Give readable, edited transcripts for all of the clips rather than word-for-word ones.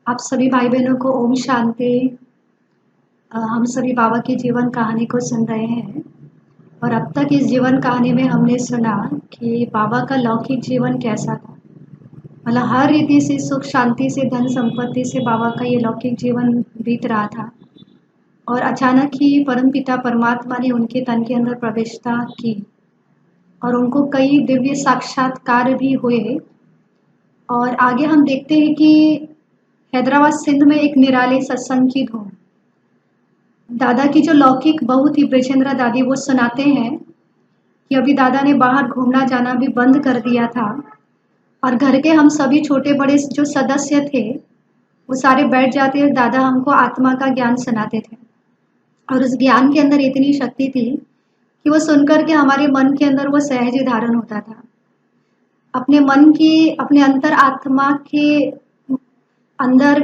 आप सभी भाई बहनों को ओम शांति। हम सभी बाबा की जीवन कहानी को सुन रहे हैं और अब तक इस जीवन कहानी में हमने सुना कि बाबा का लौकिक जीवन कैसा था। मतलब हर रीति से सुख शांति से धन संपत्ति से बाबा का ये लौकिक जीवन बीत रहा था और अचानक ही परमपिता परमात्मा ने उनके तन के अंदर प्रवेशता की और उनको कई दिव्य साक्षात्कार भी हुए। और आगे हम देखते हैं कि हैदराबाद सिंध में एक निराले सत्संग की धूम। दादा की जो लौकिक बहू थी ब्रजेंद्रा दादी, वो सुनाते हैं कि अभी दादा ने बाहर घूमना जाना भी बंद कर दिया था और घर के हम सभी छोटे बड़े जो सदस्य थे वो सारे बैठ जाते और दादा हमको आत्मा का ज्ञान सुनाते थे। और उस ज्ञान के अंदर इतनी शक्ति थी कि वो सुनकर के हमारे मन के अंदर वो सहज धारण होता था। अपने मन की, अपने अंतर आत्मा के अंदर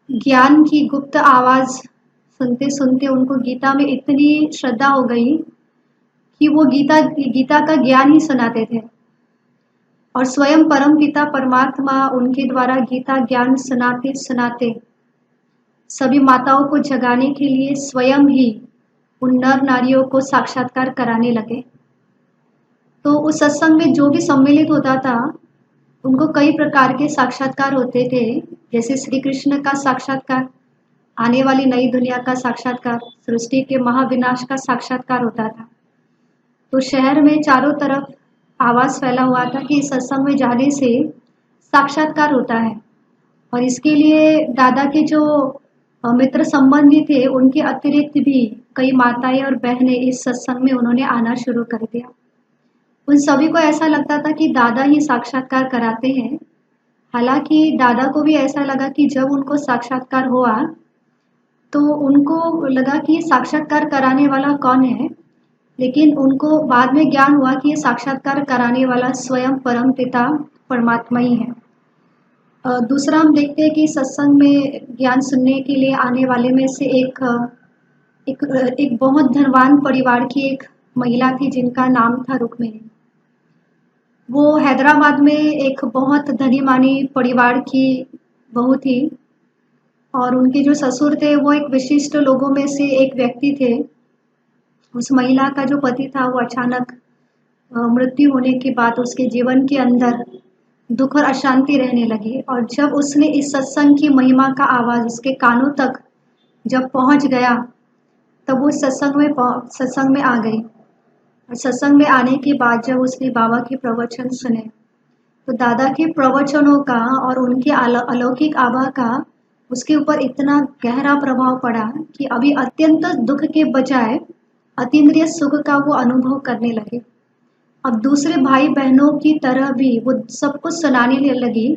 ज्ञान की गुप्त आवाज सुनते सुनते उनको गीता में इतनी श्रद्धा हो गई कि वो गीता का ज्ञान ही सुनाते थे और स्वयं परम पिता परमात्मा उनके द्वारा गीता ज्ञान सुनाते सुनाते सभी माताओं को जगाने के लिए स्वयं ही उन नर नारियों को साक्षात्कार कराने लगे। तो उस सत्संग में जो भी सम्मिलित होता था उनको कई प्रकार के साक्षात्कार होते थे, जैसे श्री कृष्ण का साक्षात्कार, आने वाली नई दुनिया का साक्षात्कार, सृष्टि के महाविनाश का साक्षात्कार होता था। तो शहर में चारों तरफ आवाज फैला हुआ था कि इस सत्संग में जाने से साक्षात्कार होता है और इसके लिए दादा के जो मित्र संबंधी थे उनके अतिरिक्त भी कई माताएं और बहनें इस सत्संग में उन्होंने आना शुरू कर दिया। उन सभी को ऐसा लगता था कि दादा ही साक्षात्कार कराते हैं। हालांकि दादा को भी ऐसा लगा कि जब उनको साक्षात्कार हुआ तो उनको लगा कि ये साक्षात्कार कराने वाला कौन है, लेकिन उनको बाद में ज्ञान हुआ कि ये साक्षात्कार कराने वाला स्वयं परम पिता परमात्मा ही है। दूसरा हम देखते हैं कि सत्संग में ज्ञान सुनने के लिए आने वाले में से एक बहुत धनवान परिवार की एक महिला थी जिनका नाम था रुक्मिणी। वो हैदराबाद में एक बहुत धनी मानी परिवार की बहू थी और उनके जो ससुर थे वो एक विशिष्ट लोगों में से एक व्यक्ति थे। उस महिला का जो पति था वो अचानक मृत्यु होने के बाद उसके जीवन के अंदर दुख और अशांति रहने लगी और जब उसने इस सत्संग की महिमा का आवाज उसके कानों तक जब पहुंच गया तब वो सत्संग में आ गई। और सत्संग में आने के बाद जब उसने बाबा के प्रवचन सुने तो दादा के प्रवचनों का और उनके अलौकिक आभा का उसके ऊपर इतना गहरा प्रभाव पड़ा कि अभी अत्यंत दुख के बजाय अतीन्द्रिय सुख का वो अनुभव करने लगे। अब दूसरे भाई बहनों की तरह भी वो सबको सुनाने लगी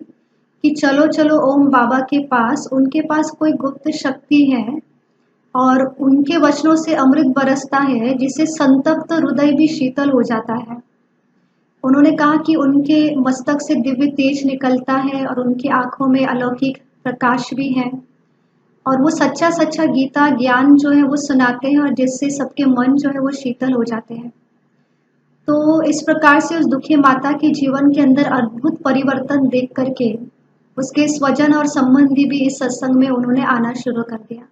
कि चलो चलो ओम बाबा के पास, उनके पास कोई गुप्त शक्ति है और उनके वचनों से अमृत बरसता है जिससे संतप्त हृदय भी शीतल हो जाता है। उन्होंने कहा कि उनके मस्तक से दिव्य तेज निकलता है और उनकी आंखों में अलौकिक प्रकाश भी है और वो सच्चा सच्चा गीता ज्ञान जो है वो सुनाते हैं और जिससे सबके मन जो है वो शीतल हो जाते हैं। तो इस प्रकार से उस दुखी माता के जीवन के अंदर अद्भुत परिवर्तन देख करके उसके स्वजन और संबंधी भी इस सत्संग में उन्होंने आना शुरू कर दिया।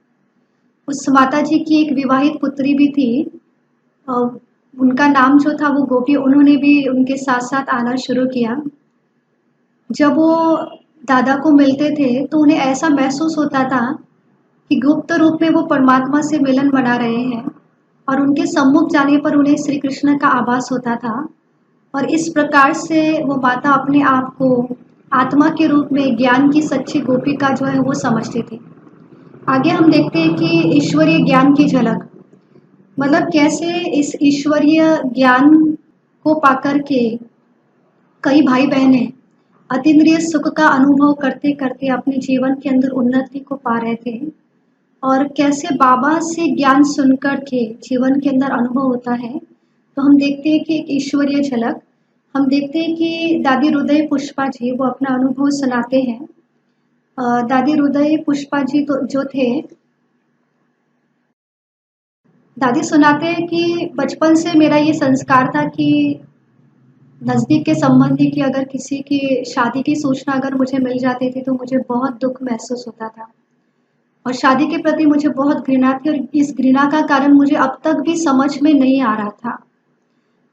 उस माता जी की एक विवाहित पुत्री भी थी, उनका नाम जो था वो गोपी, उन्होंने भी उनके साथ साथ आना शुरू किया। जब वो दादा को मिलते थे तो उन्हें ऐसा महसूस होता था कि गुप्त रूप में वो परमात्मा से मिलन बना रहे हैं और उनके सम्मुख जाने पर उन्हें श्री कृष्ण का आभास होता था और इस प्रकार से वो माता अपने आप को आत्मा के रूप में ज्ञान की सच्ची गोपिका जो है वो समझती थी। आगे हम देखते हैं कि ईश्वरीय ज्ञान की झलक, मतलब कैसे इस ईश्वरीय ज्ञान को पाकर के कई भाई बहनें अतीन्द्रिय सुख का अनुभव करते करते अपने जीवन के अंदर उन्नति को पा रहे थे और कैसे बाबा से ज्ञान सुनकर के जीवन के अंदर अनुभव होता है। तो हम देखते हैं कि एक ईश्वरीय झलक हम देखते हैं कि दादी हृदय पुष्पा जी वो अपना अनुभव सुनाते हैं। दादी हृदय पुष्पा जी तो जो थे, दादी सुनाते हैं कि बचपन से मेरा ये संस्कार था कि नज़दीक के संबंधी की अगर किसी की शादी की सूचना अगर मुझे मिल जाती थी तो मुझे बहुत दुःख महसूस होता था और शादी के प्रति मुझे बहुत घृणा थी और इस घृणा का कारण मुझे अब तक भी समझ में नहीं आ रहा था।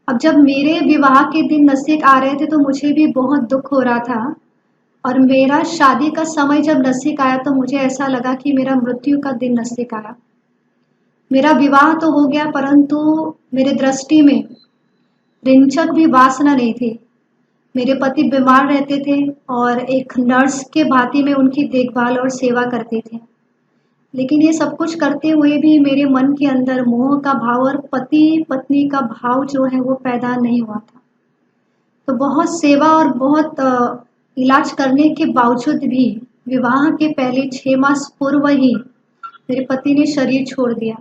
अब जब मेरे विवाह के दिन नज़दीक आ रहे थे तो मुझे भी बहुत दुःख हो रहा था और मेरा शादी का समय जब नज़दीक आया तो मुझे ऐसा लगा कि मेरा मृत्यु का दिन नज़दीक आया। मेरा विवाह तो हो गया परंतु मेरे दृष्टि में रिंचक भी वासना नहीं थी। मेरे पति बीमार रहते थे और एक नर्स के भांति में उनकी देखभाल और सेवा करते थे। लेकिन ये सब कुछ करते हुए भी मेरे मन के अंदर मोह का भाव और पति पत्नी का भाव जो है वो पैदा नहीं हुआ था। तो बहुत सेवा और बहुत इलाज करने के बावजूद भी विवाह के पहले 6 मास पूर्व ही मेरे पति ने शरीर छोड़ दिया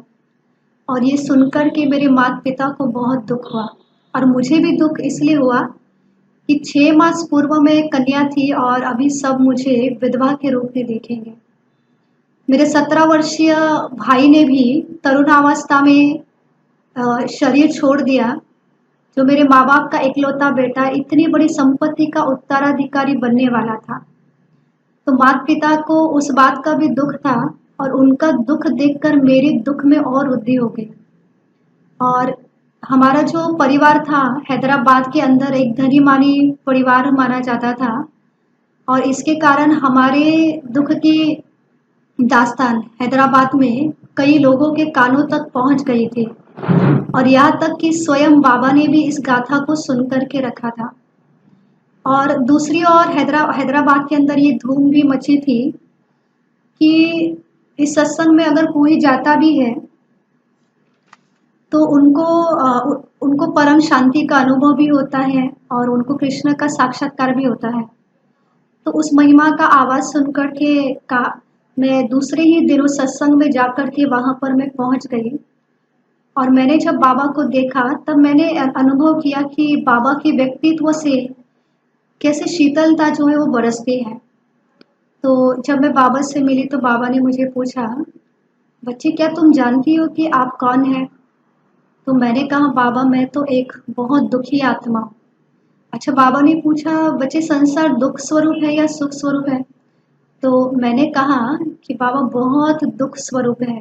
और ये सुनकर के मेरे माता पिता को बहुत दुख हुआ और मुझे भी दुख इसलिए हुआ कि 6 मास पूर्व में कन्या थी और अभी सब मुझे विधवा के रूप में देखेंगे। मेरे 17 वर्षीय भाई ने भी तरुणावस्था में शरीर छोड़ दिया। जो मेरे माँ बाप का इकलौता बेटा इतनी बड़ी संपत्ति का उत्तराधिकारी बनने वाला था। तो माता पिता को उस बात का भी दुख था और उनका दुख देखकर मेरे दुख में और वृद्धि हो गई। और हमारा जो परिवार था हैदराबाद के अंदर एक धनी मानी परिवार माना जाता था और इसके कारण हमारे दुख की दास्तान हैदराबाद में कई लोगों के कानों तक पहुंच गई थी और यहाँ तक कि स्वयं बाबा ने भी इस गाथा को सुन कर के रखा था। और दूसरी ओर हैदराबाद के अंदर ये धूम भी मची थी कि इस सत्संग में अगर कोई जाता भी है तो उनको परम शांति का अनुभव भी होता है और उनको कृष्ण का साक्षात्कार भी होता है। तो उस महिमा का आवाज़ सुनकर के मैं दूसरे ही दिन उस सत्संग में जाकर के वहाँ पर मैं पहुँच गई और मैंने जब बाबा को देखा तब मैंने अनुभव किया कि बाबा के व्यक्तित्व से कैसे शीतलता जो है वो बरसती है। तो जब मैं बाबा से मिली तो बाबा ने मुझे पूछा, बच्चे क्या तुम जानती हो कि आप कौन हैं? तो मैंने कहा बाबा मैं तो एक बहुत दुखी आत्मा हूँ। अच्छा बाबा ने पूछा बच्चे संसार दुख स्वरूप है या सुख स्वरूप है? तो मैंने कहा कि बाबा बहुत दुख स्वरूप है।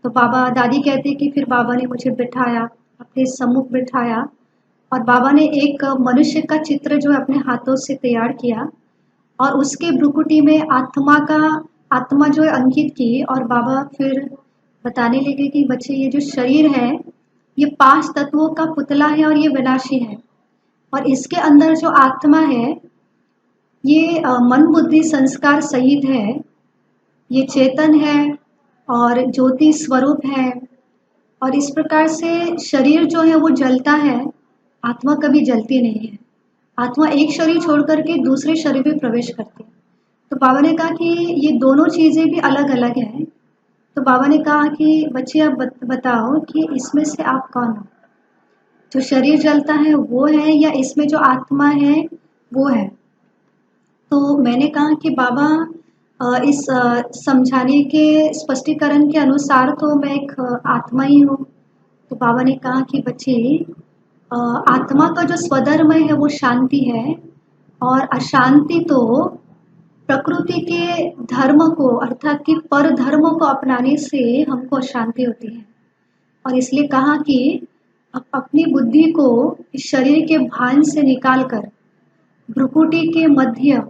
तो बाबा दादी कहती कि फिर बाबा ने मुझे बिठाया, अपने सम्मुख बिठाया और बाबा ने एक मनुष्य का चित्र जो है अपने हाथों से तैयार किया और उसके भ्रुकुटी में आत्मा जो है अंकित की और बाबा फिर बताने लगे कि बच्चे ये जो शरीर है ये 5 तत्वों का पुतला है और ये विनाशी है और इसके अंदर जो आत्मा है ये मन बुद्धि संस्कार सहित है, ये चेतन है और ज्योति स्वरूप है और इस प्रकार से शरीर जो है वो जलता है, आत्मा कभी जलती नहीं है। आत्मा एक शरीर छोड़ करके दूसरे शरीर में प्रवेश करती है। तो बाबा ने कहा कि ये दोनों चीज़ें भी अलग अलग हैं। तो बाबा ने कहा कि बच्चे आप बताओ कि इसमें से आप कौन हो? जो शरीर जलता है वो है या इसमें जो आत्मा है वो है? तो मैंने कहा कि बाबा इस समझाने के स्पष्टीकरण के अनुसार तो मैं एक आत्मा ही हूँ। तो बाबा ने कहा कि बच्चे आत्मा का जो स्वधर्म है वो शांति है और अशांति तो प्रकृति के धर्म को अर्थात कि पर धर्म को अपनाने से हमको अशांति होती है। और इसलिए कहा कि अपनी बुद्धि को इस शरीर के भान से निकालकर भ्रुकुटी के मध्य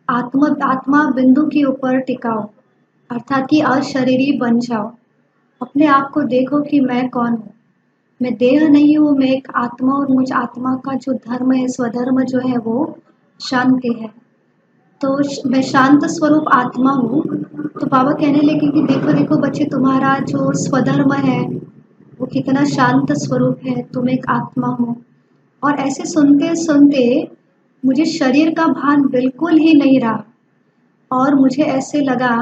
आत्मा बिंदु के ऊपर टिकाओ अर्थात कि अशरीरी बन जाओ। अपने आप को देखो कि मैं कौन हूँ, मैं देह नहीं हूँ, मैं एक आत्मा और मुझ आत्मा का जो धर्म है स्वधर्म जो है वो शांति है। तो मैं शांत स्वरूप आत्मा हूँ। तो बाबा कहने लगे कि देखो देखो बच्चे तुम्हारा जो स्वधर्म है वो कितना शांत स्वरूप है, तुम एक आत्मा हो। और ऐसे सुनते सुनते मुझे शरीर का भान बिल्कुल ही नहीं रहा और मुझे ऐसे लगा,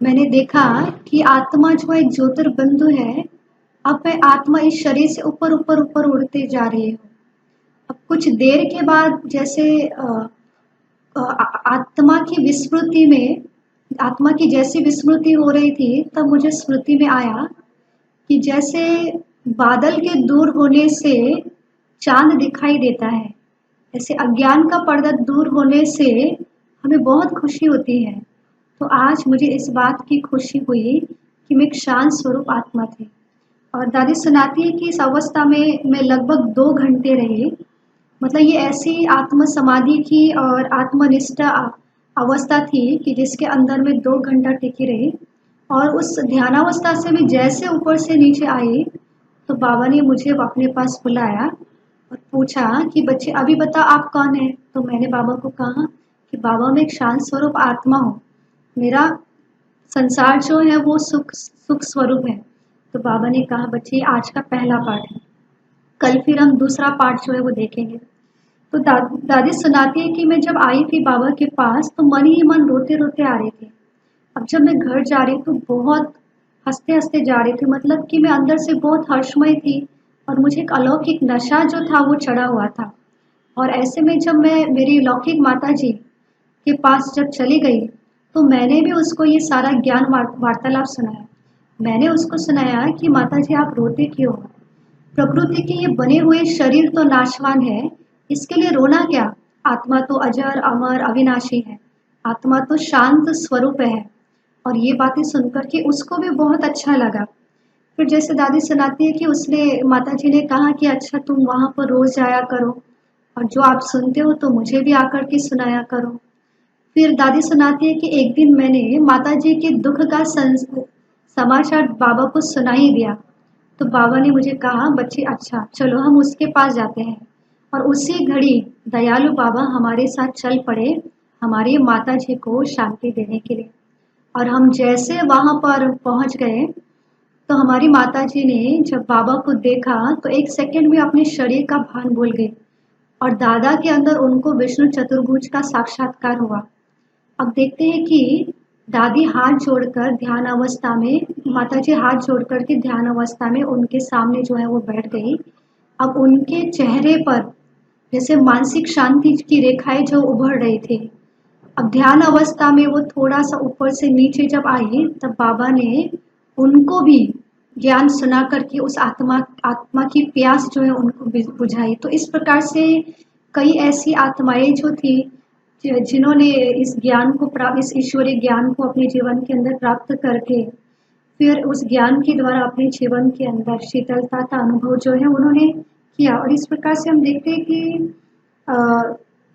मैंने देखा कि आत्मा जो एक ज्योतिर्बिंदु है, अब मैं आत्मा इस शरीर से ऊपर ऊपर ऊपर उड़ते जा रही हूँ। अब कुछ देर के बाद जैसे आत्मा की विस्मृति में आत्मा की जैसी विस्मृति हो रही थी तब मुझे स्मृति में आया कि जैसे बादल के दूर होने से चांद दिखाई देता है। ऐसे अज्ञान का पर्दा दूर होने से हमें बहुत खुशी होती है। तो आज मुझे इस बात की खुशी हुई कि मैं एक शांत स्वरूप आत्मा थी। और दादी सुनाती है कि इस अवस्था में मैं लगभग 2 घंटे रही। मतलब ये ऐसी आत्म समाधि की और आत्मनिष्ठा अवस्था थी कि जिसके अंदर मैं 2 घंटा टिकी रही। और उस ध्यानावस्था से मैं जैसे ऊपर से नीचे आई, तो बाबा ने मुझे अपने पास बुलाया और पूछा कि बच्चे अभी बता आप कौन है? तो मैंने बाबा को कहा कि बाबा मैं एक शांत स्वरूप आत्मा हूँ। मेरा संसार जो है वो सुख सुख स्वरूप है। तो बाबा ने कहा बच्चे आज का पहला पाठ है, कल फिर हम दूसरा पाठ जो है वो देखेंगे। तो दादी सुनाती है कि मैं जब आई थी बाबा के पास तो मन ही मन रोते रोते आ रही थी। अब जब मैं घर जा रही तो बहुत हंसते हंसते जा रही थी, मतलब कि मैं अंदर से बहुत हर्षमय थी और मुझे एक अलौकिक नशा जो था वो चढ़ा हुआ था। और ऐसे में जब मैं मेरी लौकिक माता जी के पास जब चली गई तो मैंने भी उसको ये सारा ज्ञान वार्तालाप सुनाया। मैंने उसको सुनाया कि माता जी आप रोते क्यों हो? प्रकृति के ये बने हुए शरीर तो नाशवान है, इसके लिए रोना क्या? आत्मा तो अजर अमर अविनाशी है, आत्मा तो शांत स्वरूप है। और ये बातें सुनकर के उसको भी बहुत अच्छा लगा। फिर जैसे दादी सुनाती है कि उसने माता जी ने कहा कि अच्छा तुम वहाँ पर रोज जाया करो और जो आप सुनते हो तो मुझे भी आकर के सुनाया करो। फिर दादी सुनाती है कि एक दिन मैंने माता जी के दुख का समाचार बाबा को सुना ही दिया। तो बाबा ने मुझे कहा बच्चे अच्छा चलो हम उसके पास जाते हैं। और उसी घड़ी दयालु बाबा हमारे साथ चल पड़े हमारी माता जी को शांति देने के लिए। और हम जैसे वहां पर पहुंच गए तो हमारी माता जी ने जब बाबा को देखा तो एक सेकंड में अपने शरीर का भान भूल गई और दादा के अंदर उनको विष्णु चतुर्भुज का साक्षात्कार हुआ। अब देखते हैं कि दादी हाथ जोड़कर ध्यान अवस्था में, माता जी हाथ जोड़ करके ध्यान अवस्था में उनके सामने जो है वो बैठ गई। अब उनके चेहरे पर जैसे मानसिक शांति की रेखाएं जो उभर रही थी। अब ध्यान अवस्था में वो थोड़ा सा ऊपर से नीचे जब आई तब बाबा ने उनको भी ज्ञान सुना करके उस आत्मा आत्मा की प्यास जो है उनको बुझाई। तो इस प्रकार से कई ऐसी आत्माएं जो थी जिन्होंने इस ज्ञान को इस ईश्वरीय ज्ञान को अपने जीवन के अंदर प्राप्त करके फिर उस ज्ञान के द्वारा अपने जीवन के अंदर शीतलता का अनुभव जो है उन्होंने किया। और इस प्रकार से हम देखते हैं कि अ,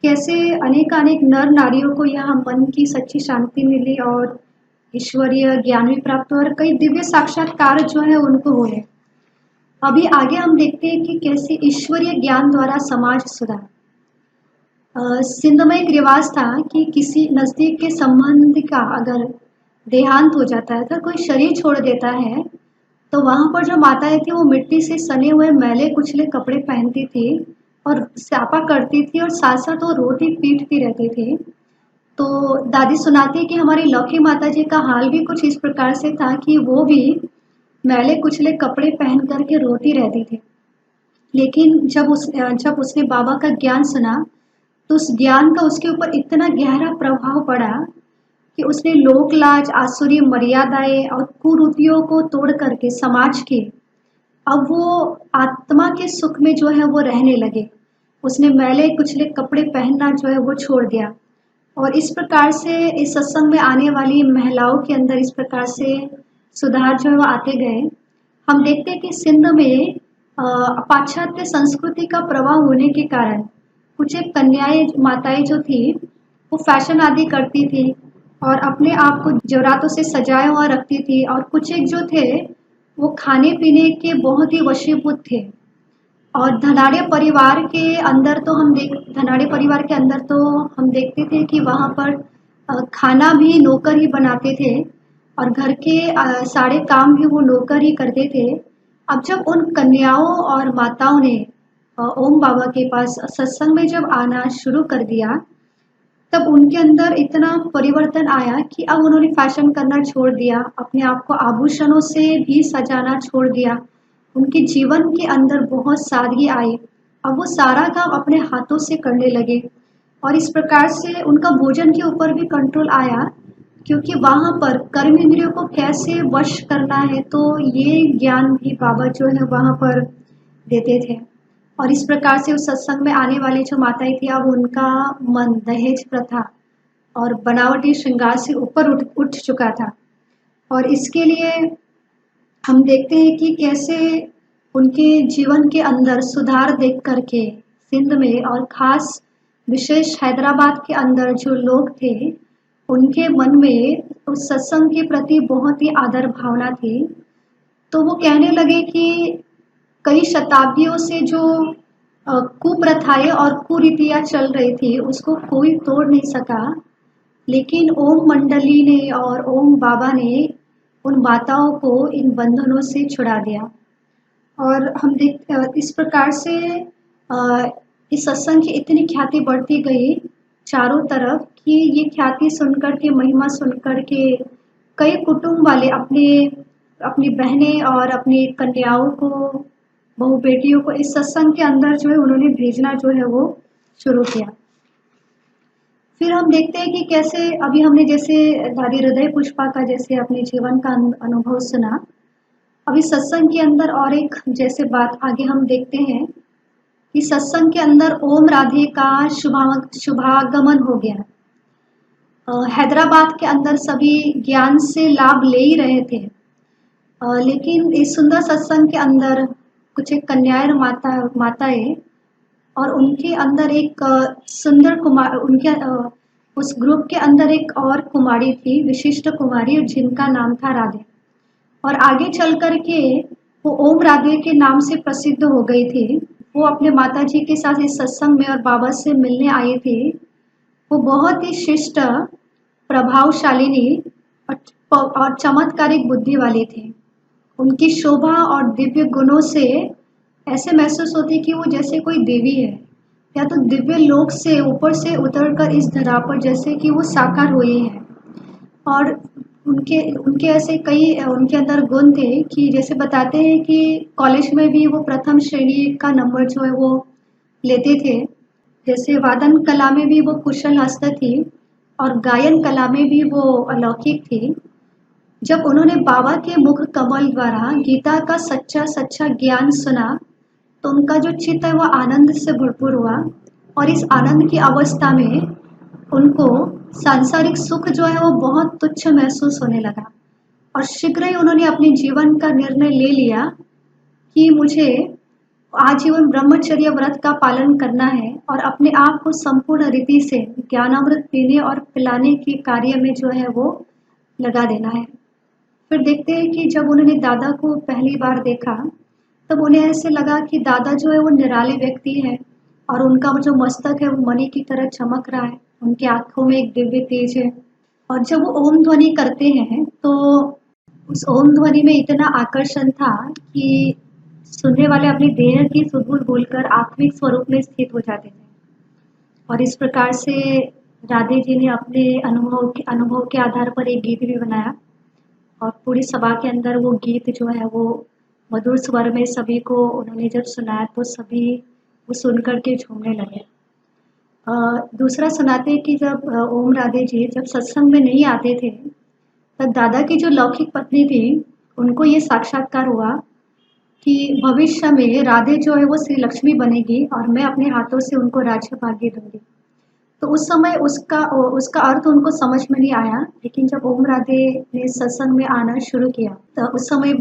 कैसे अनेक नर नारियों को यहाँ मन की सच्ची शांति मिली और ईश्वरीय ज्ञान भी प्राप्त हुआ और कई दिव्य साक्षात्कार जो है उनको हुए। अभी आगे हम देखते हैं कि कैसे ईश्वरीय ज्ञान द्वारा समाज सुधार। सिंध में एक रिवाज था कि किसी नजदीक के संबंधी का अगर देहांत हो जाता है तो कोई शरीर छोड़ देता है तो वहां पर जो माताएं थी वो मिट्टी से सने हुए मैले कुचले कपड़े पहनती थी और स्यापा करती थी और साथ साथ वो रोती पीटती रहती थी। तो दादी सुनाती है कि हमारी लौकी माता जी का हाल भी कुछ इस प्रकार से था कि वो भी मैले कुचले कपड़े पहन करके रोती रहती थी। लेकिन जब उसने बाबा का ज्ञान सुना तो उस ज्ञान का उसके ऊपर इतना गहरा प्रभाव पड़ा कि उसने लोक लाज आसुरी मर्यादाएं और कुरीतियों को तोड़ करके समाज के अब वो आत्मा के सुख में जो है वो रहने लगे। उसने मैले कुचले कपड़े पहनना जो है वो छोड़ दिया। और इस प्रकार से इस सत्संग में आने वाली महिलाओं के अंदर इस प्रकार से सुधार जो है वो आते गए। हम देखते हैं कि सिंध में पाश्चात्य संस्कृति का प्रभाव होने के कारण कुछ एक कन्याएं माताएं जो थी वो फैशन आदि करती थी और अपने आप को जरातों से सजाया हुआ रखती थी। और कुछ एक जो थे वो खाने पीने के बहुत ही वशीभूत थे। और धनाढ़े परिवार के अंदर तो हम देखते थे कि वहाँ पर खाना भी नौकर ही बनाते थे और घर के सारे काम भी वो नौकर ही करते थे। अब जब उन कन्याओं और माताओं ने ओम बाबा के पास सत्संग में जब आना शुरू कर दिया तब उनके अंदर इतना परिवर्तन आया कि अब उन्होंने फैशन करना छोड़ दिया, अपने आप को आभूषणों से भी सजाना छोड़ दिया। उनके जीवन के अंदर बहुत सादगी आई। अब वो सारा काम अपने हाथों से करने लगे और इस प्रकार से उनका भोजन के ऊपर भी कंट्रोल आया क्योंकि वहाँ पर कर्म इंद्रियों को कैसे वश करना है तो ये ज्ञान भी बाबा जो है वहाँ पर देते थे। और इस प्रकार से उस सत्संग में आने वाली जो माताएं थी, अब उनका मन दहेज प्रथा और बनावटी श्रृंगार से ऊपर उठ चुका था। और इसके लिए हम देखते हैं कि कैसे उनके जीवन के अंदर सुधार देख करके सिंध में और खास विशेष हैदराबाद के अंदर जो लोग थे, उनके मन में उस सत्संग के प्रति बहुत ही आदर भावना थी। तो वो कहने लगे कि कई शताब्दियों से जो कुप्रथाएं और कुरीतियां चल रही थी, उसको कोई तोड़ नहीं सका, लेकिन ओम मंडली ने और ओम बाबा ने उन माताओं को इन बंधनों से छुड़ा दिया। और हम इस प्रकार से इस सत्संग की इतनी ख्याति बढ़ती गई चारों तरफ कि ये ख्याति सुनकर के, महिमा सुनकर के कई कुटुंब वाले अपनी बहनें और अपनी कन्याओं को, बहू बेटियों को इस सत्संग के अंदर जो है उन्होंने भेजना जो है वो शुरू किया। फिर हम देखते हैं कि कैसे अभी हमने जैसे दादी हृदय पुष्पा का जैसे अपने जीवन का अनुभव सुना, अभी सत्संग के अंदर और एक जैसे बात आगे हम देखते हैं कि सत्संग के अंदर ओम राधे का शुभागमन हो गया। हैदराबाद के अंदर सभी ज्ञान से लाभ ले ही रहे थे, लेकिन इस सुंदर सत्संग के अंदर कुछ एक कन्याएं माताएं और उनके अंदर एक सुंदर कुमार, उनके उस ग्रुप के अंदर एक और कुमारी थी, विशिष्ट कुमारी, जिनका नाम था राधे। और आगे चल कर के वो ओम राधे के नाम से प्रसिद्ध हो गई थी। वो अपने माता जी के साथ इस सत्संग में और बाबा से मिलने आई थी। वो बहुत ही शिष्ट, प्रभावशालिनी और चमत्कारिक बुद्धि वाली थी। उनकी शोभा और दिव्य गुणों से ऐसे महसूस होती कि वो जैसे कोई देवी है, या तो दिव्य लोक से ऊपर से उतरकर इस धरा पर जैसे कि वो साकार हुई है। और उनके ऐसे कई उनके अंदर गुण थे कि जैसे बताते हैं कि कॉलेज में भी वो प्रथम श्रेणी का नंबर जो है वो लेते थे। जैसे वादन कला में भी वो कुशल हस्त थी और गायन कला में भी वो अलौकिक थी। जब उन्होंने बाबा के मुख कमल द्वारा गीता का सच्चा ज्ञान सुना, तो उनका जो चित्त है वो आनंद से भरपूर हुआ। और इस आनंद की अवस्था में उनको सांसारिक सुख जो है वो बहुत तुच्छ महसूस होने लगा। और शीघ्र ही उन्होंने अपने जीवन का निर्णय ले लिया कि मुझे आजीवन ब्रह्मचर्य व्रत का पालन करना है और अपने आप को संपूर्ण रीति से ज्ञानामृत पीने और पिलाने के कार्य में जो है वो लगा देना है। फिर देखते हैं कि जब उन्होंने दादा को पहली बार देखा, तब उन्हें ऐसे लगा कि दादा जो है वो निराले व्यक्ति है और उनका जो मस्तक है वो मणि की तरह चमक रहा है, उनकी आंखों में एक दिव्य तेज है। और जब वो ओम ध्वनि करते हैं तो उस ओम ध्वनि में इतना आकर्षण था कि सुनने वाले अपनी देह की सुध भूलकर आत्मिक स्वरूप में स्थित हो जाते थे। और इस प्रकार से राधे जी ने अपने अनुभव के आधार पर एक गीत भी बनाया और पूरी सभा के अंदर वो गीत जो है वो मधुर स्वर में सभी को उन्होंने जब सुनाया तो सभी वो सुन करके झूमने लगे। दूसरा सुनाते कि जब ओम राधे जी जब सत्संग में नहीं आते थे, तब दादा की जो लौकिक पत्नी थी, उनको ये साक्षात्कार हुआ कि भविष्य में राधे जो है वो श्री लक्ष्मी बनेगी और मैं अपने हाथों से उनको राज्य भाग्य दूंगी। तो उस समय उसका अर्थ उनको समझ में नहीं आया, लेकिन जब ओम राधे ने सत्संग में आना शुरू किया तो उस समय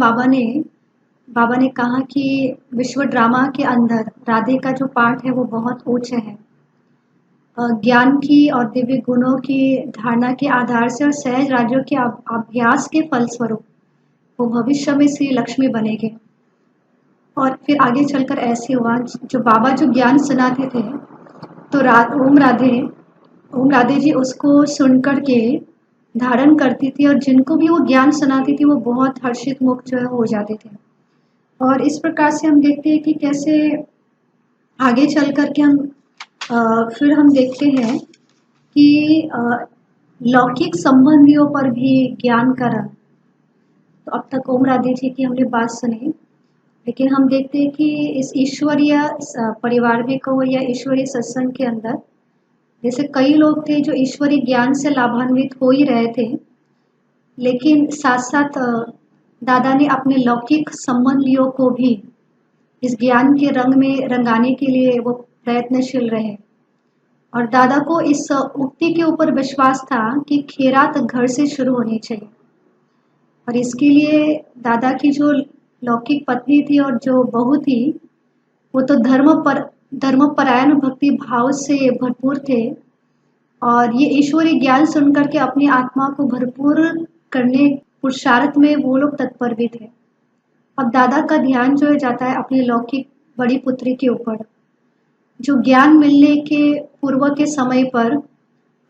बाबा ने कहा कि विश्व ड्रामा के अंदर राधे का जो पाठ है वो बहुत ऊंच है। ज्ञान की और दिव्य गुणों की धारणा के आधार से और सहज राज्यों के अभ्यास के फलस्वरूप वो भविष्य में श्री लक्ष्मी बनेंगे। और फिर आगे चलकर ऐसे हुआ, जो बाबा जो ज्ञान सुनाते थे तो ओम राधे जी उसको सुन कर के धारण करती थी और जिनको भी वो ज्ञान सुनाती थी वो बहुत हर्षित मुख जो है हो जाते थे। और इस प्रकार से हम देखते हैं कि कैसे आगे चल कर के फिर हम देखते हैं कि लौकिक संबंधियों पर भी ज्ञान का रंग। तो अब तक ओम राधे जी की हमने बात सुनी, लेकिन हम देखते हैं कि इस ईश्वरीय परिवार में कहो या ईश्वरीय सत्संग के अंदर जैसे कई लोग थे जो ईश्वरीय ज्ञान से लाभान्वित हो ही रहे थे, लेकिन साथ साथ दादा ने अपने लौकिक संबंधियों को भी इस ज्ञान के रंग में रंगाने के लिए वो प्रयत्नशील रहे। और दादा को इस उक्ति के ऊपर विश्वास था कि खैरात घर से शुरू होनी चाहिए। और इसके लिए दादा की जो लौकिक पत्नी थी और जो बहू थी, वो तो धर्मपरायण भक्ति भाव से भरपूर थे। और ये ईश्वरीय ज्ञान सुनकर के अपनी आत्मा को भरपूर करने पुरुषार्थ में वो लोग तत्पर भी थे। अब दादा का ध्यान जो है जाता है अपनी लौकिक बड़ी पुत्री के ऊपर, जो ज्ञान मिलने के पूर्व के समय पर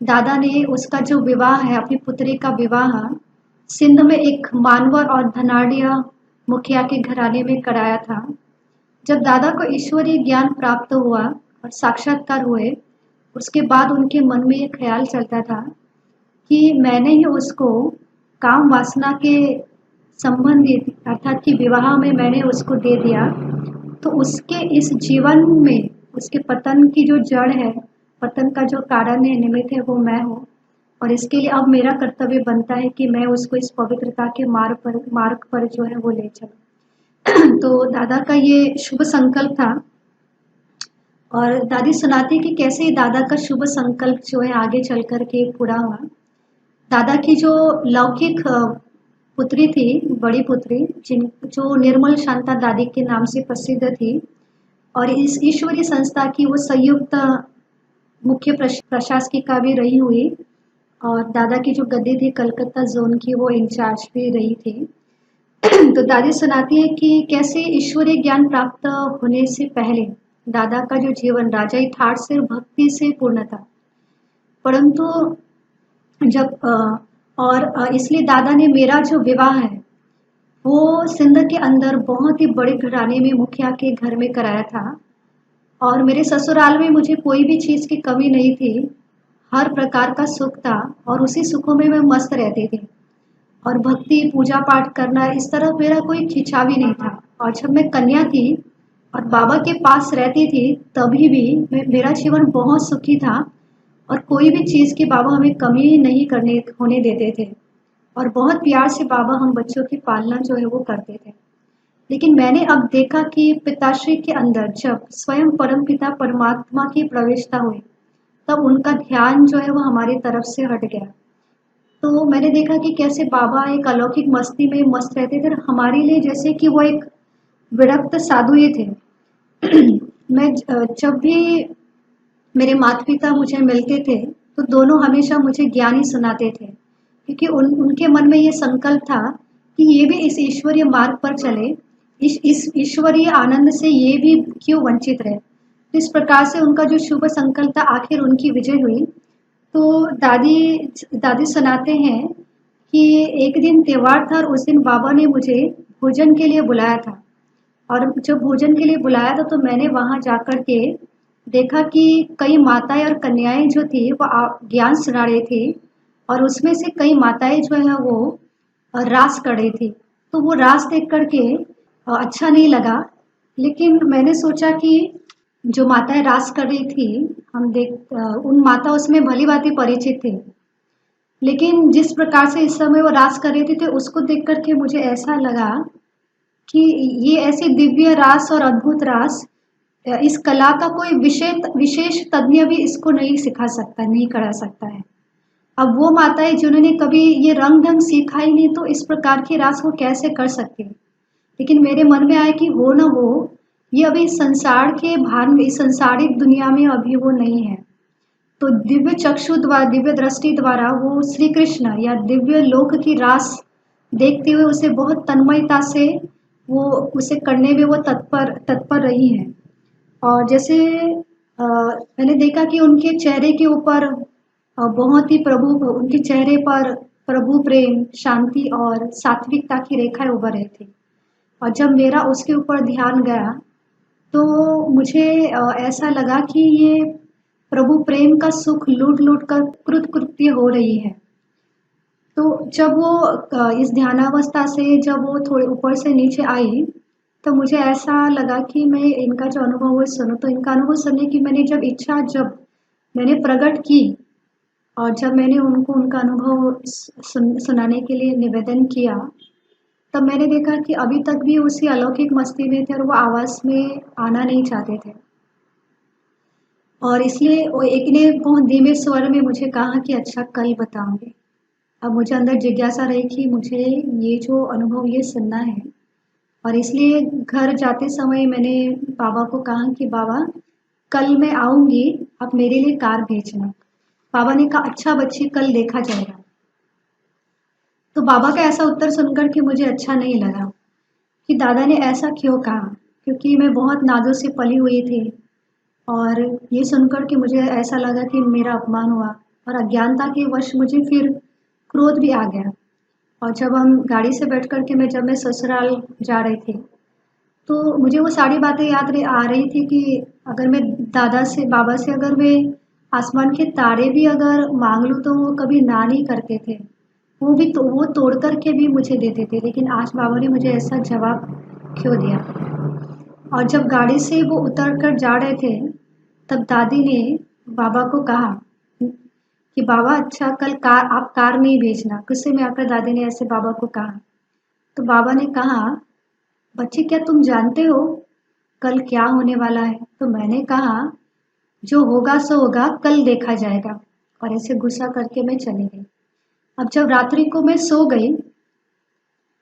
दादा ने उसका जो विवाह है, अपनी पुत्री का विवाह सिंध में एक मानवर और धनाढ़ मुखिया के घराने में कराया था। जब दादा को ईश्वरीय ज्ञान प्राप्त हुआ और साक्षात्कार हुए, उसके बाद उनके मन में ये ख्याल चलता था कि मैंने ही उसको काम वासना के संबंधित अर्थात कि विवाह में मैंने उसको दे दिया, तो उसके इस जीवन में उसके पतन की जो जड़ है, पतन का जो कारण है, निमित्त है, वो मैं हूँ। और इसके लिए अब मेरा कर्तव्य बनता है कि मैं उसको इस पवित्रता के मार्ग पर जो है वो ले चलूं। तो दादा का ये शुभ संकल्प था। और दादी सुनाती कि कैसे दादा का शुभ संकल्प जो है आगे चल कर के पूरा हुआ। दादा की जो लौकिक पुत्री थी, बड़ी पुत्री, जो निर्मल शांता दादी के नाम से प्रसिद्ध थी, और इस ईश्वरीय संस्था की वो संयुक्त मुख्य प्रशासकिका भी रही हुई। और दादा की जो गद्दी थी कलकत्ता जोन की, वो इंचार्ज भी रही थी। तो दादी सुनाती है कि कैसे ईश्वरीय ज्ञान प्राप्त होने से पहले दादा का जो जीवन राजाई ठाट से भक्ति से पूर्ण था। परंतु जब इसलिए दादा ने मेरा जो विवाह है वो सिंध के अंदर बहुत ही बड़े घराने में मुखिया के घर में कराया था। और मेरे ससुराल में मुझे कोई भी चीज़ की कमी नहीं थी, हर प्रकार का सुख था और उसी सुखों में मैं मस्त रहती थी। और भक्ति पूजा पाठ करना इस तरह मेरा कोई खिंचाव ही नहीं था। और जब मैं कन्या थी और बाबा के पास रहती थी तभी भी मेरा जीवन बहुत सुखी था और कोई भी चीज़ की बाबा हमें कमी नहीं करने होने देते थे। और बहुत प्यार से बाबा हम बच्चों की पालना जो है वो करते थे। लेकिन मैंने अब देखा कि पिताश्री के अंदर जब स्वयं परम पिता परमात्मा की प्रवेशता हुई, तब उनका ध्यान जो है वो हमारी तरफ से हट गया। तो मैंने देखा कि कैसे बाबा एक अलौकिक मस्ती में मस्त रहते थे, हमारे लिए जैसे कि वो एक विरक्त साधु ही थे। मैं जब भी मेरे माता पिता मुझे मिलते थे तो दोनों हमेशा मुझे ज्ञान ही सुनाते थे, क्योंकि उनके मन में ये संकल्प था कि ये भी इस ईश्वरीय मार्ग पर चले, इस ईश्वरीय आनंद से ये भी क्यों वंचित रहे। इस प्रकार से उनका जो शुभ संकल्प था, आखिर उनकी विजय हुई। तो दादी सुनाते हैं कि एक दिन त्योहार था और उस दिन बाबा ने मुझे भोजन के लिए बुलाया था। और जब भोजन के लिए बुलाया था तो मैंने वहाँ जाकर के देखा कि कई माताएं और कन्याएं जो थी वो ज्ञान सुना रही थी, और उसमें से कई माताएं जो है वो रास कर रही थी। तो वो रास देख करके अच्छा नहीं लगा, लेकिन मैंने सोचा कि जो माताएं रास कर रही थी, उन माता उसमें भली भांति परिचित थी, लेकिन जिस प्रकार से इस समय वो रास कर रही थी तो उसको देख करके मुझे ऐसा लगा कि ये ऐसे दिव्य रास और अद्भुत रास, इस कला का कोई विशेष तज्ञ भी इसको नहीं सिखा सकता, नहीं करा सकता है। अब वो माताएं जिन्होंने कभी ये रंग ढंग सीखा ही नहीं, तो इस प्रकार की रास वो कैसे कर सकती। लेकिन मेरे मन में आया कि हो ना हो, ये अभी संसार के भान में, संसारिक दुनिया में अभी वो नहीं है। तो दिव्य चक्षु द्वारा, दिव्य दृष्टि द्वारा वो श्री कृष्ण या दिव्य लोक की रास देखते हुए उसे बहुत तन्मयता से वो उसे करने में वो तत्पर रही हैं। और जैसे मैंने देखा कि उनके चेहरे के ऊपर बहुत ही उनके चेहरे पर प्रभु प्रेम, शांति और सात्विकता की रेखाएं उभर रही थी। और जब मेरा उसके ऊपर ध्यान गया तो मुझे ऐसा लगा कि ये प्रभु प्रेम का सुख लूट लूट कर कृत्य हो रही है। तो जब वो इस ध्यानावस्था से जब वो थोड़े ऊपर से नीचे आई, तो मुझे ऐसा लगा कि मैं इनका जो अनुभव है सुनूं। तो इनका अनुभव सुनने की जब मैंने प्रकट की और जब मैंने उनको उनका अनुभव सुनाने के लिए निवेदन किया, तब मैंने देखा कि अभी तक भी उसी अलौकिक मस्ती में थे और वो आवाज़ में आना नहीं चाहते थे। और इसलिए वो एक ने बहुत धीमे स्वर में मुझे कहा कि अच्छा कल बताऊँगी। अब मुझे अंदर जिज्ञासा रही कि मुझे ये जो अनुभव ये सुनना है, और इसलिए घर जाते समय मैंने बाबा को कहा कि बाबा कल मैं आऊँगी, आप मेरे लिए कार भेजना। बाबा ने कहा अच्छा बच्ची कल देखा जाएगा। तो बाबा का ऐसा उत्तर सुनकर के मुझे अच्छा नहीं लगा कि दादा ने ऐसा क्यों कहा, क्योंकि मैं बहुत नाज़ों से पली हुई थी। और ये सुनकर के मुझे ऐसा लगा कि मेरा अपमान हुआ, और अज्ञानता के वश मुझे फिर क्रोध भी आ गया। और जब हम गाड़ी से बैठ कर के जब मैं ससुराल जा रही थी, तो मुझे वो सारी बातें आ रही थी कि अगर मैं दादा से बाबा से अगर मैं आसमान के तारे भी अगर मांग लूँ तो वो कभी ना नहीं करते थे। वो भी तो वो तोड़ कर के भी मुझे देते थे, लेकिन आज बाबा ने मुझे ऐसा जवाब क्यों दिया। और जब गाड़ी से वो उतर कर जा रहे थे, तब दादी ने बाबा को कहा कि बाबा अच्छा कल कार आप कार नहीं भेजना। गुस्से में आकर दादी ने ऐसे बाबा को कहा। तो बाबा ने कहा बच्चे क्या तुम जानते हो कल क्या होने वाला है? तो मैंने कहा जो होगा सो होगा, कल देखा जाएगा। और ऐसे गुस्सा करके मैं चली गई। अब जब रात्रि को मैं सो गई,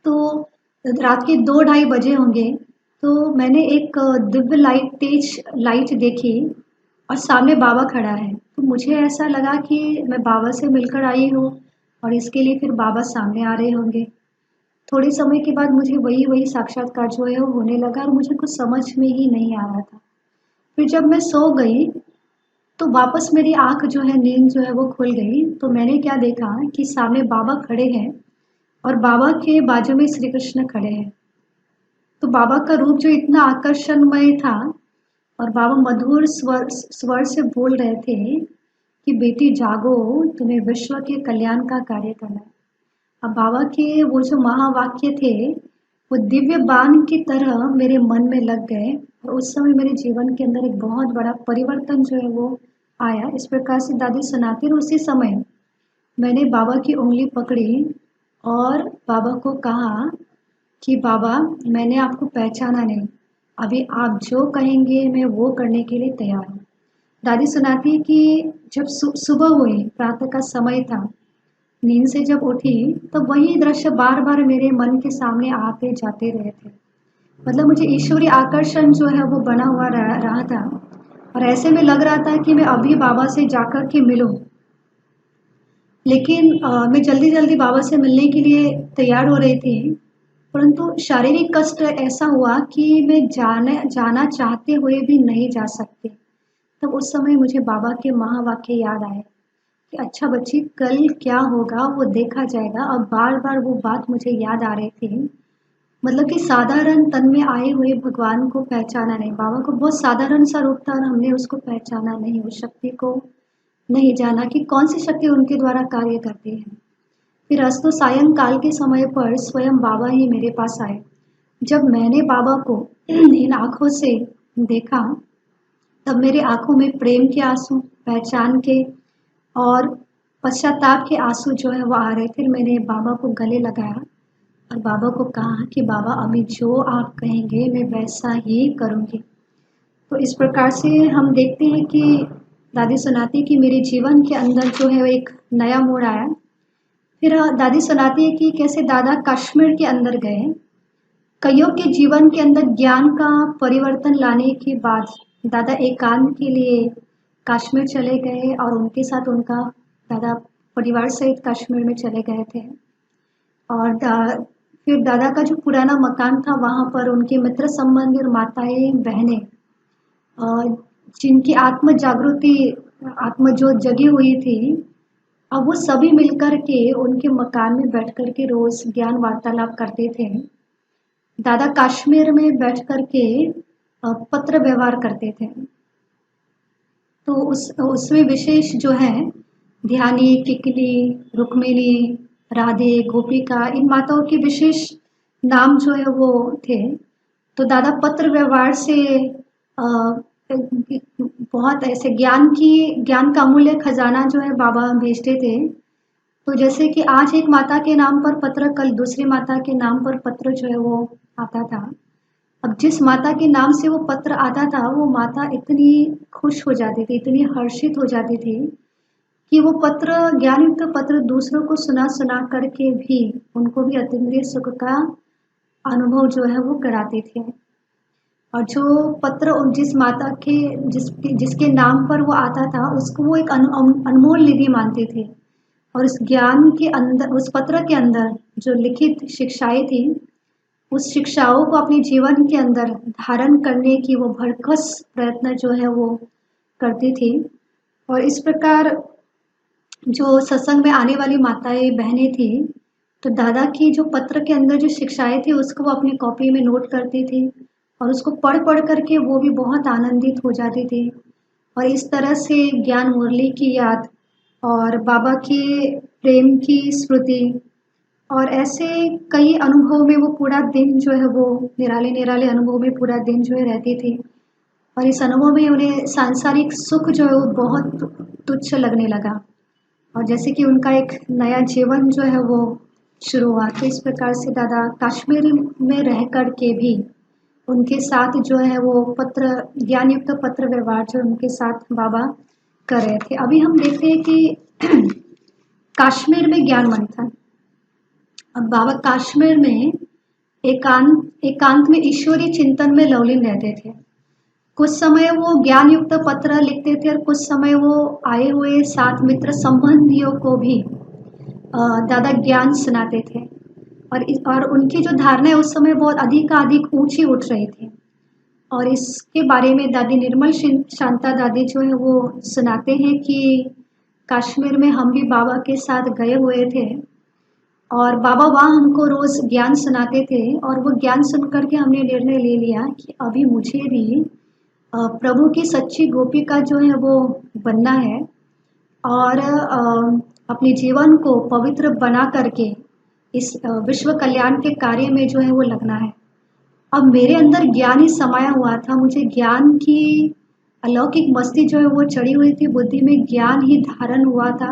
तो रात के 2 ढाई बजे होंगे, तो मैंने एक दिव्य लाइट तेज लाइट देखी, और सामने बाबा खड़ा है। तो मुझे ऐसा लगा कि मैं बाबा से मिलकर आई हूँ, और इसके लिए फिर बाबा सामने आ रहे होंगे। थोड़े समय के बाद मुझे वही वही साक्षात्कार जो है वो होने लगा, और मुझे कुछ समझ में ही नहीं आ रहा था। फिर जब मैं सो गई, तो वापस मेरी आँख जो है नींद जो है वो खुल गई। तो मैंने क्या देखा कि सामने बाबा खड़े हैं, और बाबा के बाजू में श्री कृष्ण खड़े हैं। तो बाबा का रूप जो इतना आकर्षणमय था, और बाबा मधुर स्वर स्वर से बोल रहे थे कि बेटी जागो, तुम्हें विश्व के कल्याण का कार्य करना है। अब बाबा के वो जो महावाक्य थे, वो दिव्य बाण की तरह मेरे मन में लग गए, और उस समय मेरे जीवन के अंदर एक बहुत बड़ा परिवर्तन जो है वो आया। इस प्रकार से दादी सुनाती, और उसी समय मैंने बाबा की उंगली पकड़ी और बाबा को कहा कि बाबा मैंने आपको पहचाना नहीं, अभी आप जो कहेंगे मैं वो करने के लिए तैयार हूँ। दादी सुनाती है कि जब सुबह हुई, प्रातः का समय था, नींद से जब उठी, तब वही दृश्य बार बार मेरे मन के सामने आते जाते रहे थे। मतलब मुझे ईश्वरीय आकर्षण जो है वो बना हुआ रहा था, और ऐसे में लग रहा था कि मैं अभी बाबा से जाकर के मिलूं। लेकिन मैं जल्दी जल्दी बाबा से मिलने के लिए तैयार हो रही थी, परंतु शारीरिक कष्ट ऐसा हुआ कि मैं जाना चाहते हुए भी नहीं जा सकती। तब उस समय मुझे बाबा के महावाक्य याद आए कि अच्छा बच्ची कल क्या होगा वो देखा जाएगा। अब बार बार वो बात मुझे याद आ रही थी। मतलब कि साधारण तन में आए हुए भगवान को पहचाना नहीं, बाबा को बहुत साधारण सा रूप था, और हमने उसको पहचाना नहीं, उस शक्ति को नहीं जाना कि कौन सी शक्ति उनके द्वारा कार्य करती है। फिर अस्तु सायंकाल के समय पर स्वयं बाबा ही मेरे पास आए। जब मैंने बाबा को इन आंखों से देखा, तब मेरे आंखों में प्रेम के आंसू, पहचान के और पश्चाताप के आंसू जो है वो आ रहे। फिर मैंने बाबा को गले लगाया, और बाबा को कहा कि बाबा अभी जो आप कहेंगे मैं वैसा ही करूँगी। तो इस प्रकार से हम देखते हैं कि दादी सुनाती है कि मेरे जीवन के अंदर जो है वो एक नया मोड़ आया। फिर दादी सुनाती है कि कैसे दादा कश्मीर के अंदर गए। कईयों के जीवन के अंदर ज्ञान का परिवर्तन लाने के बाद दादा एकांत के लिए कश्मीर चले गए, और उनके साथ उनका दादा परिवार सहित कश्मीर में चले गए थे। और फिर दादा का जो पुराना मकान था, वहाँ पर उनके मित्र संबंधी और माताएं बहनें, जिनकी आत्म जागृति आत्म ज्योत जगी हुई थी, अब वो सभी मिलकर के उनके मकान में बैठ कर के रोज ज्ञान वार्तालाप करते थे। दादा कश्मीर में बैठ कर के पत्र व्यवहार करते थे। तो उसमें विशेष जो है ध्यानी, किकली, रुक्मिणी, राधे, गोपिका, इन माताओं के विशेष नाम जो है वो थे। तो दादा पत्र व्यवहार से बहुत ऐसे ज्ञान का अमूल्य खजाना जो है बाबा भेजते थे। तो जैसे कि आज एक माता के नाम पर पत्र, कल दूसरी माता के नाम पर पत्र जो है वो आता था। अब जिस माता के नाम से वो पत्र आता था, वो माता इतनी खुश हो जाती थी, इतनी हर्षित हो जाती थी कि वो पत्र, ज्ञान युक्त पत्र दूसरों को सुना सुना करके भी उनको भी अतीन्द्रिय सुख का अनुभव जो है वो कराते थे। और जो पत्र उन जिस माता के जिसके नाम पर वो आता था, उसको वो एक अनमोल निधि मानते थे। और उस ज्ञान के अंदर, उस पत्र के अंदर जो लिखित शिक्षाएं थी, उस शिक्षाओं को अपने जीवन के अंदर धारण करने की वो भरकस प्रयत्न जो है वो करती थी। और इस प्रकार जो सत्संग में आने वाली माताएं बहनें थी, तो दादा की जो पत्र के अंदर जो शिक्षाएं थी उसको वो अपनी कॉपी में नोट करती थी और उसको पढ़ पढ़ करके वो भी बहुत आनंदित हो जाती थी। और इस तरह से ज्ञान मुरली की याद और बाबा के प्रेम की स्मृति और ऐसे कई अनुभव में वो पूरा दिन जो है वो निराले निराले अनुभव में पूरा दिन जो है रहती थी। और इस अनुभव में उन्हें सांसारिक सुख जो है वो बहुत तुच्छ लगने लगा। और जैसे कि उनका एक नया जीवन जो है वो शुरू हुआ। तो इस प्रकार से दादा कश्मीर में रह कर के भी उनके साथ जो है वो पत्र, ज्ञान युक्त पत्र व्यवहार जो उनके साथ बाबा कर रहे थे। अभी हम देखते हैं कि कश्मीर में ज्ञान मंथन। अब बाबा कश्मीर में एकांत में ईश्वरीय चिंतन में लवलीन रहते थे। कुछ समय वो ज्ञान युक्त पत्र लिखते थे और कुछ समय वो आए हुए सात मित्र संबंधियों को भी दादा ज्ञान सुनाते थे। और उनकी जो धारणाएं उस समय बहुत अधिक ऊंची उठ रही थी। और इसके बारे में दादी निर्मल शांता दादी जो है वो सुनाते हैं कि कश्मीर में हम भी बाबा के साथ गए हुए थे और बाबा वहाँ हमको रोज ज्ञान सुनाते थे। और वो ज्ञान सुन करके हमने निर्णय ले लिया कि अभी मुझे भी प्रभु की सच्ची गोपिका जो है वो बनना है और अपने जीवन को पवित्र बना करके इस विश्व कल्याण के कार्य में जो है वो लगना है। अब मेरे अंदर ज्ञान ही समाया हुआ था, मुझे ज्ञान की अलौकिक मस्ती जो है वो चढ़ी हुई थी, बुद्धि में ज्ञान ही धारण हुआ था।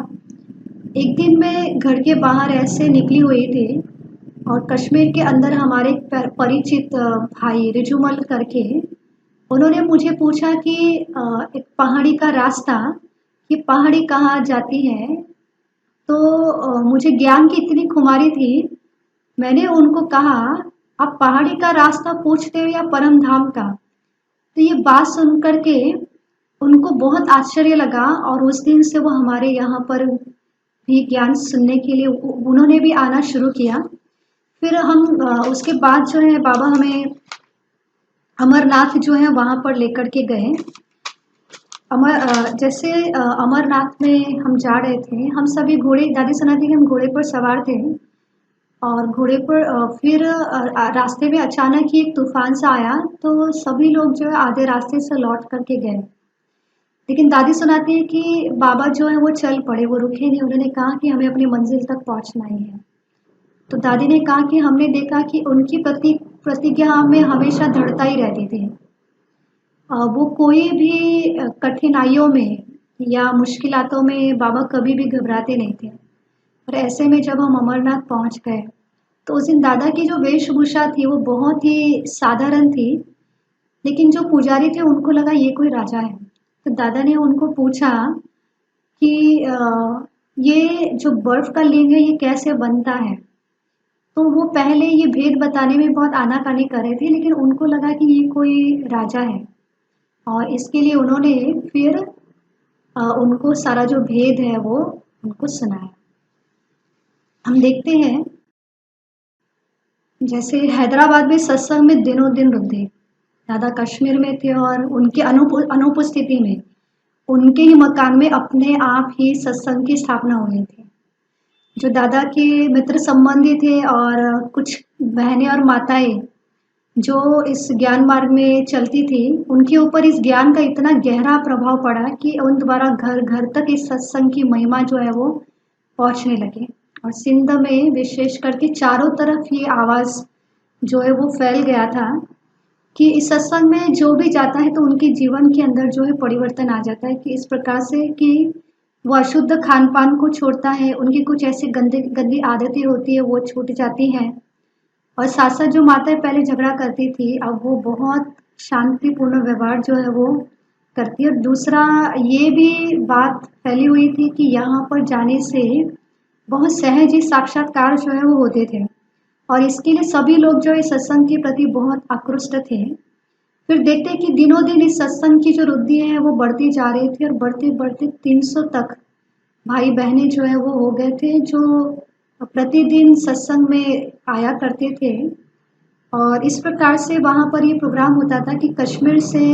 एक दिन मैं घर के बाहर ऐसे निकली हुई थी और कश्मीर के अंदर हमारे परिचित भाई रिजुमल करके, उन्होंने मुझे पूछा कि एक पहाड़ी का रास्ता, कि पहाड़ी कहाँ जाती है। तो मुझे ज्ञान की इतनी खुमारी थी, मैंने उनको कहा आप पहाड़ी का रास्ता पूछते हो या परम धाम का। तो ये बात सुन करके उनको बहुत आश्चर्य लगा और उस दिन से वो हमारे यहाँ पर भी ज्ञान सुनने के लिए उन्होंने भी आना शुरू किया। फिर हम उसके बाद जो है बाबा हमें अमरनाथ जो है वहाँ पर लेकर के गए। जैसे अमरनाथ में हम जा रहे थे, हम सभी घोड़े, दादी सुनाती कि हम घोड़े पर सवार थे और घोड़े पर फिर रास्ते में अचानक ही एक तूफान सा आया, तो सभी लोग जो है आधे रास्ते से लौट करके गए। लेकिन दादी सुनाती है कि बाबा जो है वो चल पड़े, वो रुके नहीं। उन्होंने कहा कि हमें अपनी मंजिल तक पहुंचना ही है। तो दादी ने कहा कि हमने देखा कि उनकी प्रतिज्ञा में हमेशा दृढ़ता ही रहती थी। वो कोई भी कठिनाइयों में या मुश्किलातों में बाबा कभी भी घबराते नहीं थे। और ऐसे में जब हम अमरनाथ पहुंच गए तो उस दिन दादा की जो वेशभूषा थी वो बहुत ही साधारण थी, लेकिन जो पुजारी थे उनको लगा ये कोई राजा है। तो दादा ने उनको पूछा कि ये जो बर्फ का लिंग है ये कैसे बनता है। तो वो पहले ये भेद बताने में बहुत आनाकानी कर रहे थे, लेकिन उनको लगा कि ये कोई राजा है और इसके लिए उन्होंने फिर उनको सारा जो भेद है वो उनको सुनाया। हम देखते हैं जैसे हैदराबाद में सत्संग में दिनों दिन रुकते, दादा कश्मीर में थे और उनके अनुपस्थिति में उनके ही मकान में अपने आप ही सत्संग की स्थापना हो गई थी। जो दादा के मित्र संबंधी थे और कुछ बहनें और माताएं जो इस ज्ञान मार्ग में चलती थी, उनके ऊपर इस ज्ञान का इतना गहरा प्रभाव पड़ा कि उन द्वारा घर घर तक इस सत्संग की महिमा जो है वो पहुंचने लगी। और सिंध में विशेष करके चारों तरफ ये आवाज़ जो है वो फैल गया था कि इस सत्संग में जो भी जाता है तो उनके जीवन के अंदर जो है परिवर्तन आ जाता है। कि इस प्रकार से कि वो अशुद्ध खान-पान को छोड़ता है, उनकी कुछ ऐसी गंदी गंदी आदतें होती हैं वो छूट जाती हैं। और साथ-साथ जो माताएँ पहले झगड़ा करती थी, अब वो बहुत शांतिपूर्ण व्यवहार जो है वो करती है। और दूसरा ये भी बात फैली हुई थी कि यहाँ पर जाने से बहुत सहज ही साक्षात्कार जो है वो होते थे। और इसके लिए सभी लोग जो है सत्संग के प्रति बहुत आकृष्ट थे। फिर देखते हैं कि दिनों-दिन इस सत्संग की जो रुद्धि है वो बढ़ती जा रही थी और बढ़ते-बढ़ते 300 तक भाई-बहनें जो है वो हो गए थे, जो प्रतिदिन सत्संग में आया करते थे। और इस प्रकार से वहाँ पर ये प्रोग्राम होता था कि कश्मीर से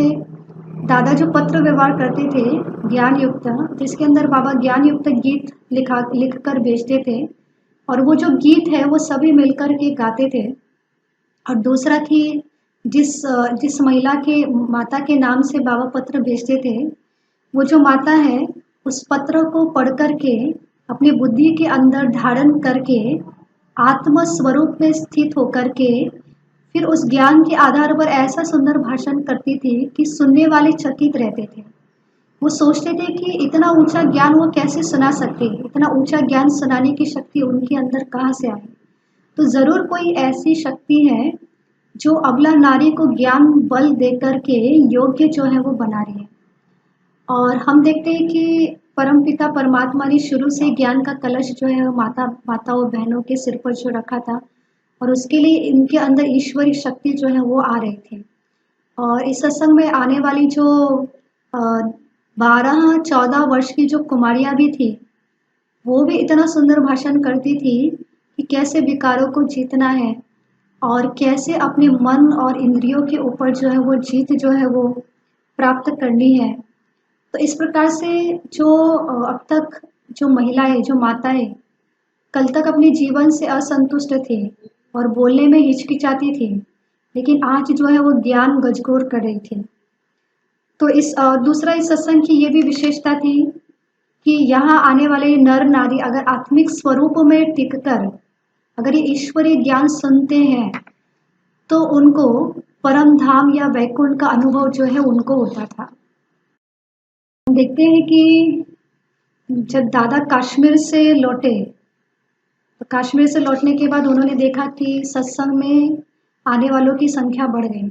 दादा जो पत्र व्यवहार करते थे ज्ञान युक्त, जिसके अंदर बाबा ज्ञान युक्त गीत लिख कर भेजते थे। और वो जो गीत है वो सभी मिलकर के गाते थे। और दूसरा कि जिस महिला के माता के नाम से बाबा पत्र भेजते थे, वो जो माता है उस पत्र को पढ़ कर के अपनी बुद्धि के अंदर धारण करके आत्म स्वरूप में स्थित होकर के फिर उस ज्ञान के आधार पर ऐसा सुंदर भाषण करती थी कि सुनने वाले चकित रहते थे। वो सोचते थे कि इतना ऊंचा ज्ञान वो कैसे सुना सकती है, इतना ऊंचा ज्ञान सुनाने की शक्ति उनके अंदर कहाँ से आई। तो ज़रूर कोई ऐसी शक्ति है जो अबला नारी को ज्ञान बल दे करके योग्य जो है वो बना रही है। और हम देखते हैं कि परमपिता परमात्मा ने शुरू से ज्ञान का कलश जो है वो माताओं बहनों के सिर पर जो रखा था, और उसके लिए इनके अंदर ईश्वरी शक्ति जो है वो आ रही थी। और इस सत्संग में आने वाली जो 12-14 वर्ष की जो कुमारियाँ भी थी, वो भी इतना सुंदर भाषण करती थी कि कैसे विकारों को जीतना है और कैसे अपने मन और इंद्रियों के ऊपर जो है वो जीत जो है वो प्राप्त करनी है। तो इस प्रकार से जो अब तक जो महिलाएं, जो माताएं कल तक अपने जीवन से असंतुष्ट थी और बोलने में हिचकिचाती थी, लेकिन आज जो है वो ज्ञान गजगोर कर रही थी। तो दूसरा इस सत्संग की ये भी विशेषता थी कि यहाँ आने वाले नर नारी अगर आत्मिक स्वरूप में टिककर अगर ये ईश्वरीय ज्ञान सुनते हैं तो उनको परम धाम या वैकुंठ का अनुभव जो है उनको होता था। हम देखते हैं कि जब दादा कश्मीर से लौटे, तो कश्मीर से लौटने के बाद उन्होंने देखा कि सत्संग में आने वालों की संख्या बढ़ गई।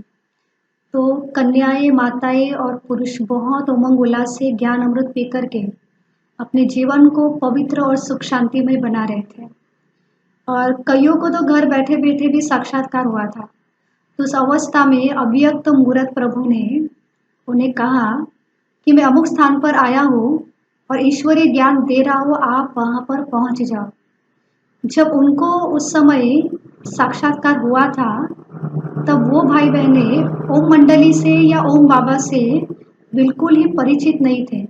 तो कन्याएं, माताएं और पुरुष बहुत उमंग उल्लास से ज्ञान अमृत पी करके अपने जीवन को पवित्र और सुख शांति में बना रहे थे। और कईयों को तो घर बैठे बैठे भी साक्षात्कार हुआ था। तो उस अवस्था में अव्यक्त मूर्त प्रभु ने उन्हें कहा कि मैं अमुक स्थान पर आया हूँ और ईश्वरीय ज्ञान दे रहा हूँ, आप वहाँ पर पहुँच जाओ। जब उनको उस समय साक्षात्कार हुआ था, तब वो भाई बहनें ओम मंडली से या ओम बाबा से बिल्कुल ही परिचित नहीं थे।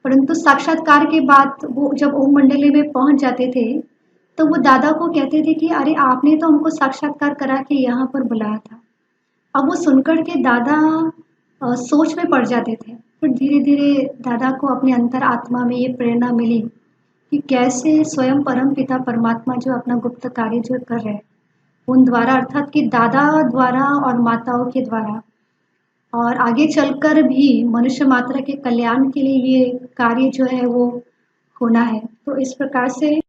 परंतु साक्षात्कार के बाद वो जब ओम मंडली में पहुंच जाते थे, तो वो दादा को कहते थे कि अरे आपने तो हमको साक्षात्कार करा के यहाँ पर बुलाया था। अब वो सुनकर के दादा सोच में पड़ जाते थे। फिर धीरे धीरे दादा को अपने अंतर आत्मा में ये प्रेरणा मिली कि कैसे स्वयं परम पिता परमात्मा जो अपना गुप्त कार्य जो कर रहे हैं उन द्वारा, अर्थात कि दादा द्वारा और माताओं के द्वारा, और आगे चलकर भी मनुष्य मात्र के कल्याण के लिए ये कार्य जो है वो होना है। तो इस प्रकार से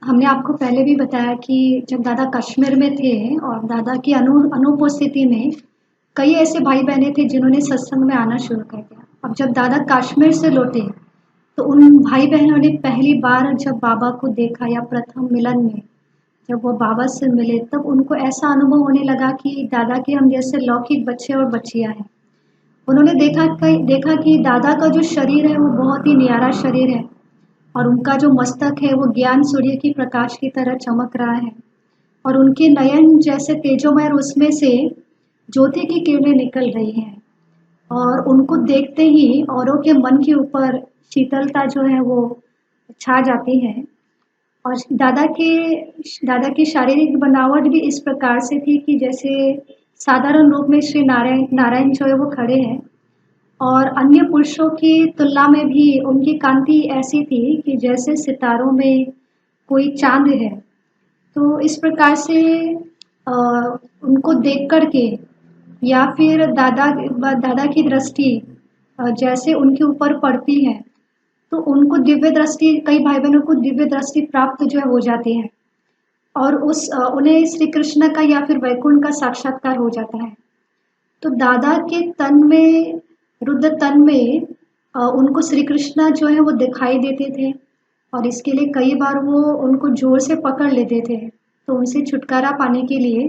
हमने आपको पहले भी बताया कि जब दादा कश्मीर में थे और दादा की अनुपस्थिति में कई ऐसे भाई बहनें थे जिन्होंने सत्संग में आना शुरू कर दिया। अब जब दादा कश्मीर से लौटे तो उन भाई बहनों ने पहली बार जब बाबा को देखा या प्रथम मिलन में जब वो बाबा से मिले, तब उनको ऐसा अनुभव होने लगा कि दादा के हम जैसे लौकिक बच्चे और बच्चियां हैं। उन्होंने देखा कि दादा का जो शरीर है वो बहुत ही न्यारा शरीर है और उनका जो मस्तक है वो ज्ञान सूर्य की प्रकाश की तरह चमक रहा है और उनके नयन जैसे तेजोमय, उसमें से ज्योति की किरणें निकल रही हैं और उनको देखते ही औरों के मन के ऊपर शीतलता जो है वो छा जाती है। और दादा की शारीरिक बनावट भी इस प्रकार से थी कि जैसे साधारण रूप में श्री नारायण जो है वो खड़े हैं और अन्य पुरुषों की तुलना में भी उनकी कांति ऐसी थी कि जैसे सितारों में कोई चांद है। तो इस प्रकार से उनको देख कर के या फिर दादा की दृष्टि जैसे उनके ऊपर पड़ती है तो उनको दिव्य दृष्टि, कई भाई बहनों को दिव्य दृष्टि प्राप्त जो है हो जाती है और उन्हें श्री कृष्ण का या फिर वैकुंठ का साक्षात्कार हो जाता है। तो दादा के तन में, रुद्र तन में उनको श्री कृष्ण जो है वो दिखाई देते थे और इसके लिए कई बार वो उनको जोर से पकड़ लेते थे। तो उनसे छुटकारा पाने के लिए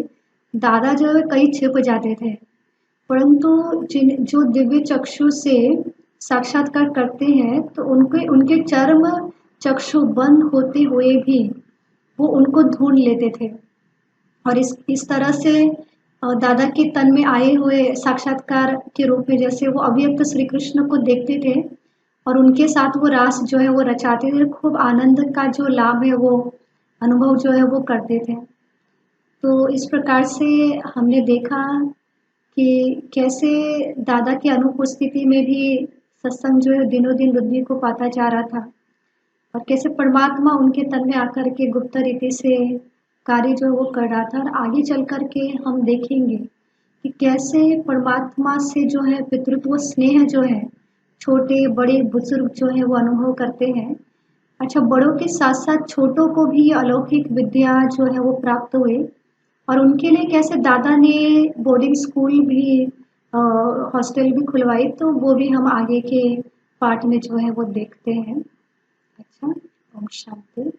दादा जो है कहीं छिप जाते थे, परंतु जिन जो दिव्य चक्षु से साक्षात्कार करते हैं तो उनके उनके चर्म चक्षु बंद होते हुए भी वो उनको ढूंढ लेते थे और इस तरह से दादा के तन में आए हुए साक्षात्कार के रूप में जैसे वो अव्यक्त श्री कृष्ण को देखते थे और उनके साथ वो रास जो है वो रचाते थे, खूब आनंद का जो लाभ है वो अनुभव जो है वो करते थे। तो इस प्रकार से हमने देखा कि कैसे दादा की अनुपस्थिति में भी सत्संग जो है दिनों दिन वृद्धि को पाता जा रहा था और कैसे परमात्मा उनके तन में आकर के गुप्त रीति से कार्य जो वो कर रहा था। और आगे चल कर के हम देखेंगे कि कैसे परमात्मा से जो है पितृत्व स्नेह जो है छोटे बड़े बुजुर्ग जो है वो अनुभव करते हैं। अच्छा, बड़ों के साथ साथ छोटों को भी अलौकिक विद्या जो है वो प्राप्त हुए और उनके लिए कैसे दादा ने बोर्डिंग स्कूल भी, हॉस्टल भी खुलवाई, तो वो भी हम आगे के पार्ट में जो है वो देखते हैं। अच्छा, ओम शांति।